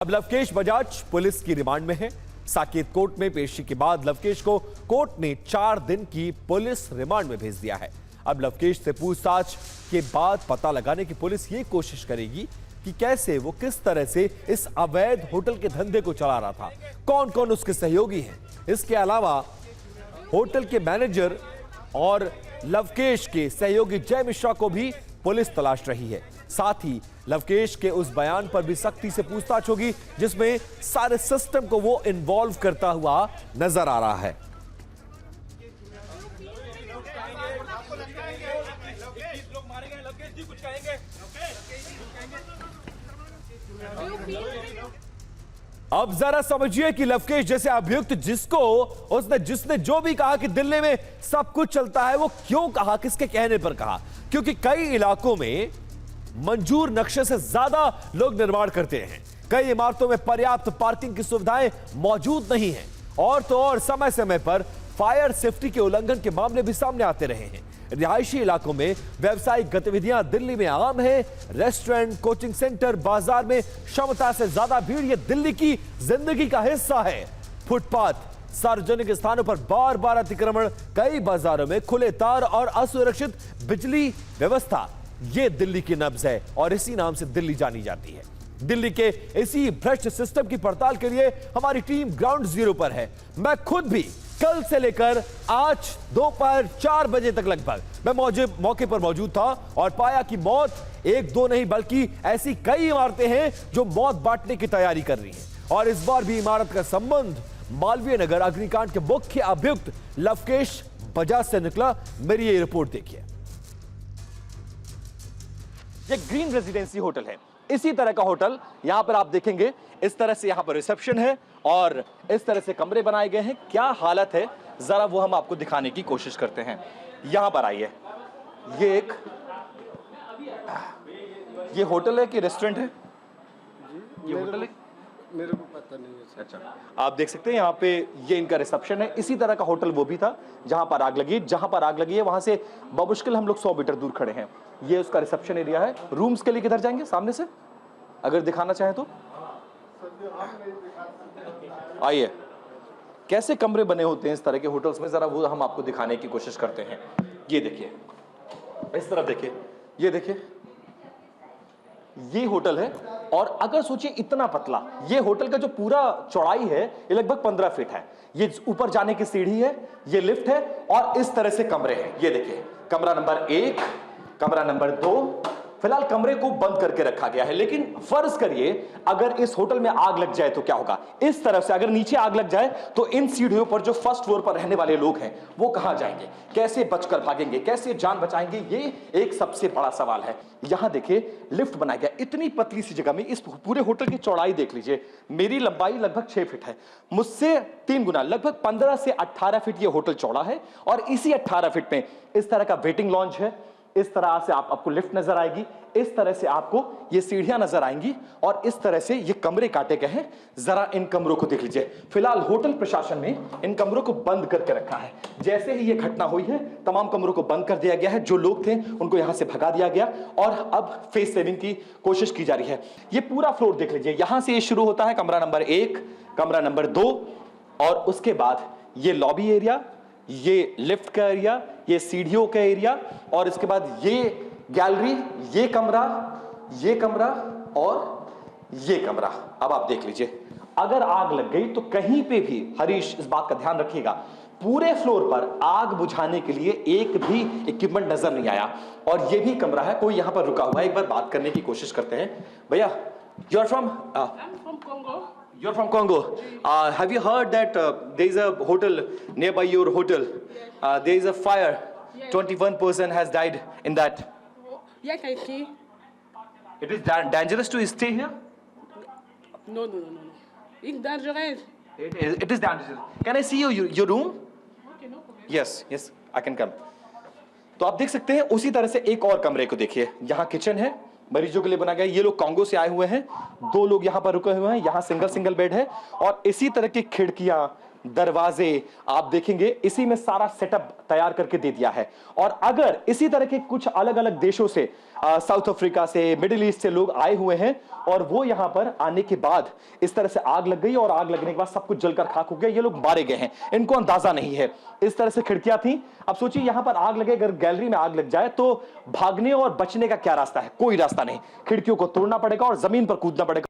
अब लवकेश बजाज पुलिस की रिमांड में है। साकेत कोर्ट में पेशी के बाद लवकेश को कोर्ट ने 4 दिन की पुलिस रिमांड में भेज दिया है। अब लवकेश से पूछताछ के बाद पता लगाने की पुलिस ये कोशिश करेगी कि कैसे वो किस तरह से इस अवैध होटल के धंधे को चला रहा था, कौन कौन उसके सहयोगी हैं। इसके अलावा होटल के मैनेजर और लवकेश के सहयोगी जय मिश्रा को भी पुलिस तलाश रही है। साथ ही लवकेश के उस बयान पर भी सख्ती से पूछताछ होगी जिसमें सारे सिस्टम को वो इन्वॉल्व करता हुआ नजर आ रहा है। अब जरा समझिए कि लवकेश जैसे अभियुक्त जिसने जो भी कहा कि दिल्ली में सब कुछ चलता है, वो क्यों कहा, किसके कहने पर कहा? क्योंकि कई इलाकों में मंजूर नक्शे से ज्यादा लोग निर्माण करते हैं, कई इमारतों में पर्याप्त पार्किंग की सुविधाएं मौजूद नहीं हैं, और तो और समय समय पर फायर सेफ्टी के उल्लंघन के मामले भी सामने आते रहे हैं। रिहायशी इलाकों में व्यावसायिक गतिविधियां दिल्ली में आम है। रेस्टोरेंट, कोचिंग सेंटर, बाजार में क्षमता से ज्यादा भीड़ ये दिल्ली की जिंदगी का हिस्सा है। फुटपाथ, सार्वजनिक स्थानों पर बार बार अतिक्रमण, कई बाजारों में खुले तार और असुरक्षित बिजली व्यवस्था, ये दिल्ली की नब्ज है और इसी नाम से दिल्ली जानी जाती है। दिल्ली के इसी भ्रष्ट सिस्टम की पड़ताल के लिए हमारी टीम ग्राउंड जीरो पर है। मैं खुद भी कल से लेकर आज दोपहर 4 बजे तक लगभग मैं मौके पर मौजूद था और पाया कि मौत एक दो नहीं बल्कि ऐसी कई इमारतें हैं जो मौत बांटने की तैयारी कर रही हैं। और इस बार भी इमारत का संबंध मालवीय नगर अग्निकांड के मुख्य अभियुक्त लवकेश बजाज से निकला। मेरी ये रिपोर्ट देखिए। ये ग्रीन रेजिडेंसी होटल है। इसी तरह का होटल यहां पर आप देखेंगे, इस तरह से यहां पर रिसेप्शन है और इस तरह से कमरे बनाए गए हैं। क्या हालत है जरा वो हम आपको दिखाने की कोशिश करते हैं। यहां पर आइए। ये होटल है कि रेस्टोरेंट है? ये होटल है, मेरे को पता नहीं है। अच्छा, आप देख सकते हैं यहाँ पे ये इनका रिसेप्शन है। इसी तरह का होटल वो भी था जहां पर आग लगी। जहां पर आग लगी है वहां से बमुश्किल हम लोग 100 मीटर दूर खड़े हैं। ये उसका रिसेप्शन एरिया है। रूम्स के लिए किधर जाएंगे? सामने से अगर दिखाना चाहें तो आइए। कैसे कमरे बने होते हैं इस तरह के होटल्स में, जरा वो हम आपको दिखाने की कोशिश करते हैं। ये देखिए, इस तरफ देखिए, ये देखिए, ये होटल है। और अगर सोचिए इतना पतला, ये होटल का जो पूरा चौड़ाई है ये लगभग 15 फीट है। ये ऊपर जाने की सीढ़ी है, ये लिफ्ट है और इस तरह से कमरे हैं। ये देखिए, कमरा नंबर 1, कमरा नंबर 2। फिलहाल कमरे को बंद करके रखा गया है, लेकिन फर्ज करिए अगर इस होटल में आग लग जाए तो क्या होगा। इस तरफ से अगर नीचे आग लग जाए तो इन सीढ़ियों पर जो फर्स्ट फ्लोर पर रहने वाले लोग हैं वो कहां जाएंगे, कैसे बचकर भागेंगे, कैसे जान बचाएंगे, ये एक सबसे बड़ा सवाल है। यहां देखिए लिफ्ट बनाया गया इतनी पतली सी जगह में। इस पूरे होटल की चौड़ाई देख लीजिए। मेरी लंबाई लगभग 6 फीट है, मुझसे 3 गुना लगभग 15 से 18 फीट ये होटल चौड़ा है। और इसी 18 फीट में इस तरह का वेटिंग लॉन्ज है। इस तरह से आपको लिफ्ट नजर आएगी, इस तरह से आपको ये सीढ़ियां नजर आएंगी और इस तरह से ये कमरे काटे गए हैं। जरा इन कमरों को देख लीजिए। फिलहाल होटल प्रशासन ने इन कमरों को बंद करके रखा है। जैसे ही ये घटना हुई है तमाम कमरों को बंद कर दिया गया है। जो लोग थे उनको यहां से भगा दिया गया और अब फेस सेविंग की कोशिश की जा रही है। ये पूरा फ्लोर देख लीजिए। यहां से ये शुरू होता है कमरा नंबर 1, कमरा नंबर 2 और उसके बाद ये लॉबी एरिया, ये लिफ्ट का एरिया, ये सीढ़ियों का एरिया और इसके बाद ये गैलरी, ये कमरा और ये कमरा। अब आप देख लीजिए, अगर आग लग गई तो कहीं पे भी, हरीश इस बात का ध्यान रखिएगा, पूरे फ्लोर पर आग बुझाने के लिए एक भी इक्विपमेंट नजर नहीं आया। और ये भी कमरा है, कोई यहां पर रुका हुआ है। एक बार बात करने की कोशिश करते हैं। भैया, you are from? I'm from Congo. You're from Congo. Have you heard that there is a hotel nearby your hotel? There is a fire. Yes. 21 person has died in that. Yes, I see. It is dangerous to stay here? No. It's dangerous. It is dangerous. Can I see your room? Okay, no problem. Yes, I can come. तो आप देख सकते हैं उसी तरह से एक और कमरे को देखिए। यहाँ किचन है, मरीजों के लिए बना गया। ये लोग कांगो से आए हुए हैं। 2 लोग यहाँ पर रुके हुए हैं। यहाँ सिंगल बेड है और इसी तरह की खिड़कियां, दरवाजे आप देखेंगे, इसी में सारा सेटअप तैयार करके दे दिया है। और अगर इसी तरह के कुछ अलग अलग देशों से साउथ अफ्रीका से, मिडिल ईस्ट से लोग आए हुए हैं और वो यहां पर आने के बाद इस तरह से आग लग गई और आग लगने के बाद सब कुछ जलकर खाक हो गया। ये लोग मारे गए हैं, इनको अंदाजा नहीं है। इस तरह से खिड़कियां थी। अब सोचिए यहां पर आग लगे, अगर गैलरी में आग लग जाए तो भागने और बचने का क्या रास्ता है? कोई रास्ता नहीं। खिड़कियों को तोड़ना पड़ेगा और जमीन पर कूदना पड़ेगा।